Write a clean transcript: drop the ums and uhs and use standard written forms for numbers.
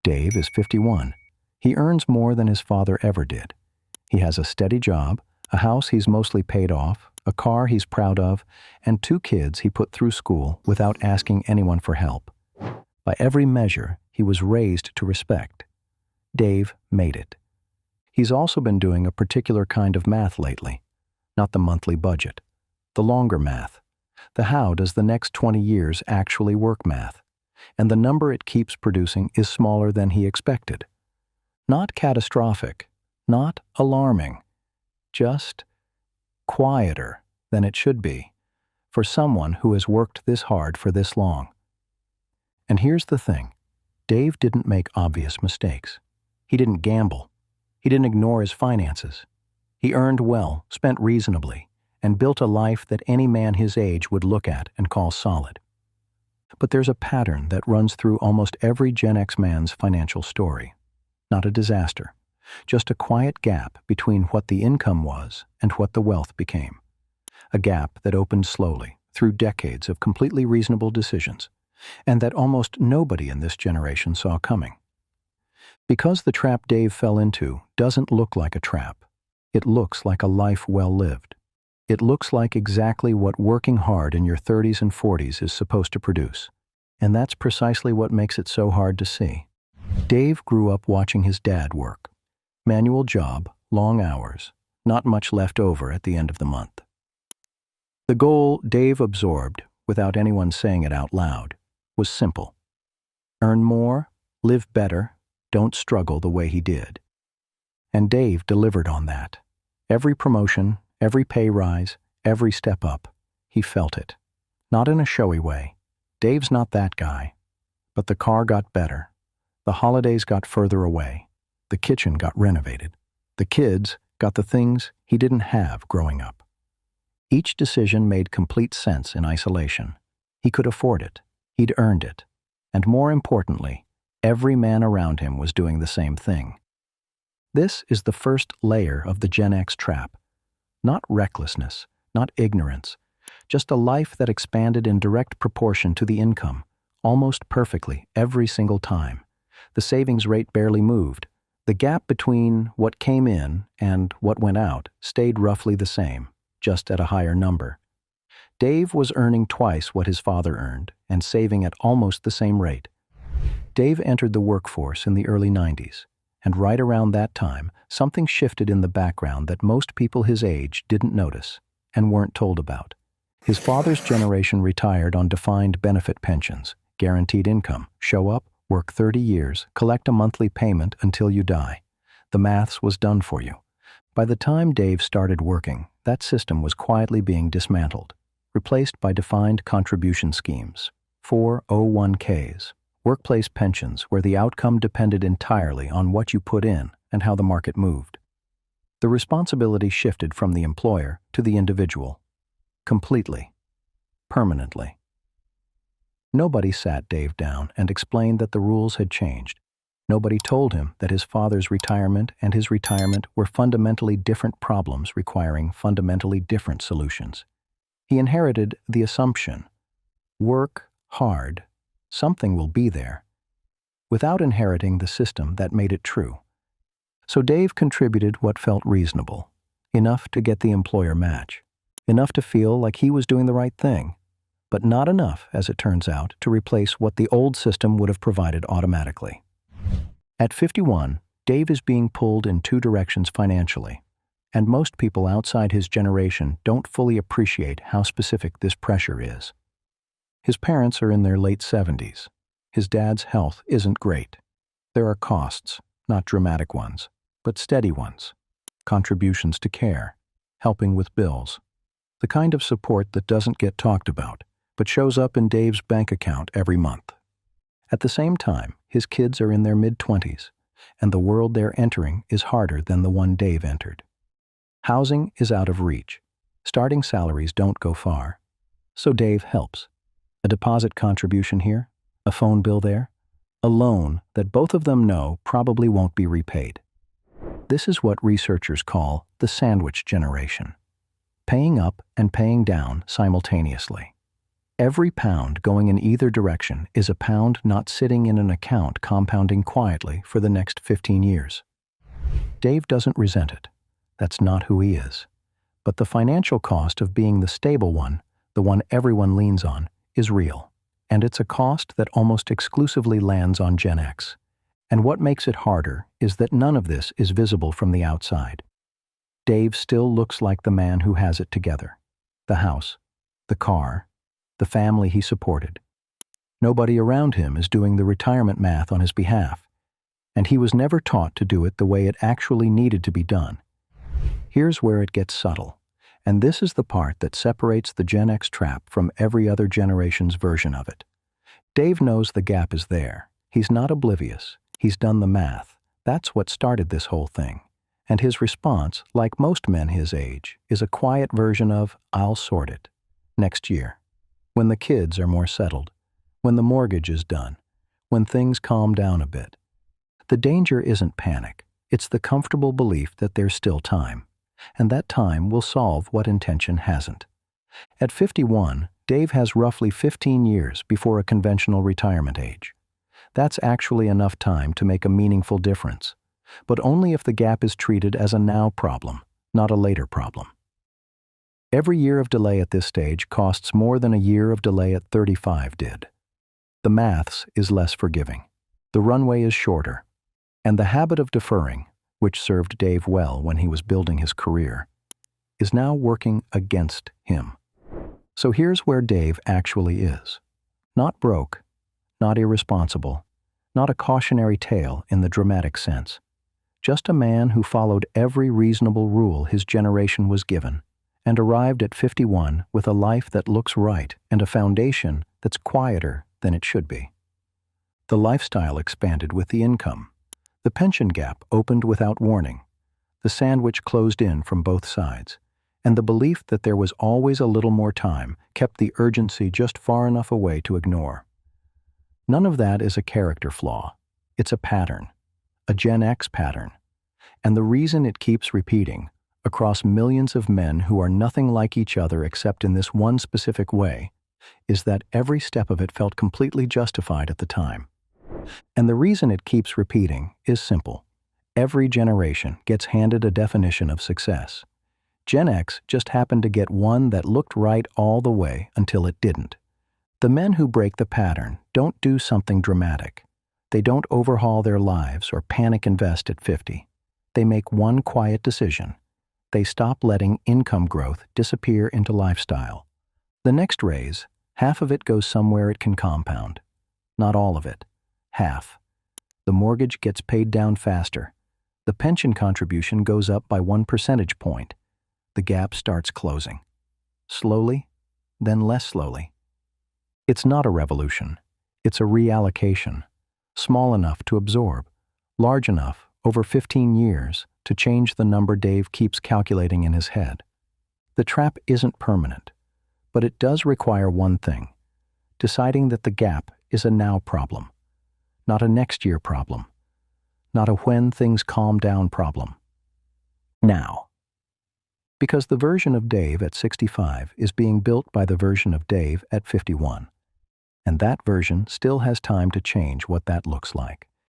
Dave is 51. He earns more than his father ever did. He has a steady job, a house he's mostly paid off, a car he's proud of, and 2 kids he put through school without asking anyone for help. By every measure, he was raised to respect. Dave made it. He's also been doing a particular kind of math lately. Not the monthly budget. The longer math. The how does the next 20 years actually work math. And the number it keeps producing is smaller than he expected. Not catastrophic. Not alarming. Just quieter than it should be for someone who has worked this hard for this long. And here's the thing. Dave didn't make obvious mistakes. He didn't gamble. He didn't ignore his finances. He earned well, spent reasonably, and built a life that any man his age would look at and call solid. But there's a pattern that runs through almost every Gen X man's financial story. Not a disaster, just a quiet gap between what the income was and what the wealth became. A gap that opened slowly through decades of completely reasonable decisions, and that almost nobody in this generation saw coming. Because the trap Dave fell into doesn't look like a trap. It looks like a life well lived. It looks like exactly what working hard in your 30s and 40s is supposed to produce. And that's precisely what makes it so hard to see. Dave grew up watching his dad work. Manual job, long hours, not much left over at the end of the month. The goal Dave absorbed, without anyone saying it out loud, was simple. Earn more, live better, don't struggle the way he did. And Dave delivered on that. Every promotion, every pay rise, every step up, he felt it. Not in a showy way. Dave's not that guy. But the car got better. The holidays got further away. The kitchen got renovated. The kids got the things he didn't have growing up. Each decision made complete sense in isolation. He could afford it. He'd earned it. And more importantly, every man around him was doing the same thing. This is the first layer of the Gen X trap. Not recklessness, not ignorance, just a life that expanded in direct proportion to the income, almost perfectly every single time. The savings rate barely moved. The gap between what came in and what went out stayed roughly the same, just at a higher number. Dave was earning twice what his father earned and saving at almost the same rate. Dave entered the workforce in the early 90s, and right around that time, something shifted in the background that most people his age didn't notice and weren't told about. His father's generation retired on defined benefit pensions, guaranteed income, show up, work 30 years, collect a monthly payment until you die. The maths was done for you. By the time Dave started working, that system was quietly being dismantled, replaced by defined contribution schemes, 401ks, workplace pensions where the outcome depended entirely on what you put in and how the market moved. The responsibility shifted from the employer to the individual. Completely. Permanently. Nobody sat Dave down and explained that the rules had changed. Nobody told him that his father's retirement and his retirement were fundamentally different problems requiring fundamentally different solutions. He inherited the assumption, work hard, something will be there, without inheriting the system that made it true. So Dave contributed what felt reasonable, enough to get the employer match, enough to feel like he was doing the right thing, but not enough, as it turns out, to replace what the old system would have provided automatically. At 51, Dave is being pulled in 2 directions financially, and most people outside his generation don't fully appreciate how specific this pressure is. His parents are in their late 70s. His dad's health isn't great. There are costs, not dramatic ones, but steady ones. Contributions to care, helping with bills. The kind of support that doesn't get talked about, but shows up in Dave's bank account every month. At the same time, his kids are in their mid-20s, and the world they're entering is harder than the one Dave entered. Housing is out of reach. Starting salaries don't go far. So Dave helps. A deposit contribution here, a phone bill there, a loan that both of them know probably won't be repaid. This is what researchers call the sandwich generation. Paying up and paying down simultaneously. Every pound going in either direction is a pound not sitting in an account compounding quietly for the next 15 years. Dave doesn't resent it. That's not who he is. But the financial cost of being the stable one, the one everyone leans on, is real. And it's a cost that almost exclusively lands on Gen X. And what makes it harder is that none of this is visible from the outside. Dave still looks like the man who has it together. The house, the car, the family he supported. Nobody around him is doing the retirement math on his behalf, and he was never taught to do it the way it actually needed to be done. Here's where it gets subtle, and this is the part that separates the Gen X trap from every other generation's version of it. Dave knows the gap is there. He's not oblivious. He's done the math. That's what started this whole thing. And his response, like most men his age, is a quiet version of, "I'll sort it. Next year. When the kids are more settled. When the mortgage is done. When things calm down a bit." The danger isn't panic. It's the comfortable belief that there's still time. And that time will solve what intention hasn't. At 51, Dave has roughly 15 years before a conventional retirement age. That's actually enough time to make a meaningful difference, but only if the gap is treated as a now problem, not a later problem. Every year of delay at this stage costs more than a year of delay at 35 did. The maths is less forgiving. The runway is shorter. And the habit of deferring, which served Dave well when he was building his career, is now working against him. So here's where Dave actually is. Not broke, not irresponsible, not a cautionary tale in the dramatic sense. Just a man who followed every reasonable rule his generation was given and arrived at 51 with a life that looks right and a foundation that's quieter than it should be. The lifestyle expanded with the income. The pension gap opened without warning. The sandwich closed in from both sides. And the belief that there was always a little more time kept the urgency just far enough away to ignore. None of that is a character flaw. It's a pattern. A Gen X pattern. And the reason it keeps repeating, across millions of men who are nothing like each other except in this one specific way, is that every step of it felt completely justified at the time. And the reason it keeps repeating is simple. Every generation gets handed a definition of success. Gen X just happened to get one that looked right all the way until it didn't. The men who break the pattern don't do something dramatic. They don't overhaul their lives or panic invest at 50. They make one quiet decision. They stop letting income growth disappear into lifestyle. The next raise, half of it goes somewhere it can compound. Not all of it. Half. The mortgage gets paid down faster. The pension contribution goes up by 1 percentage point. The gap starts closing. Slowly, then less slowly. It's not a revolution. It's a reallocation. Small enough to absorb. Large enough, over 15 years, to change the number Dave keeps calculating in his head. The trap isn't permanent, but it does require one thing: deciding that the gap is a now problem, not a next year problem, not a when things calm down problem. Now. Because the version of Dave at 65 is being built by the version of Dave at 51, and that version still has time to change what that looks like.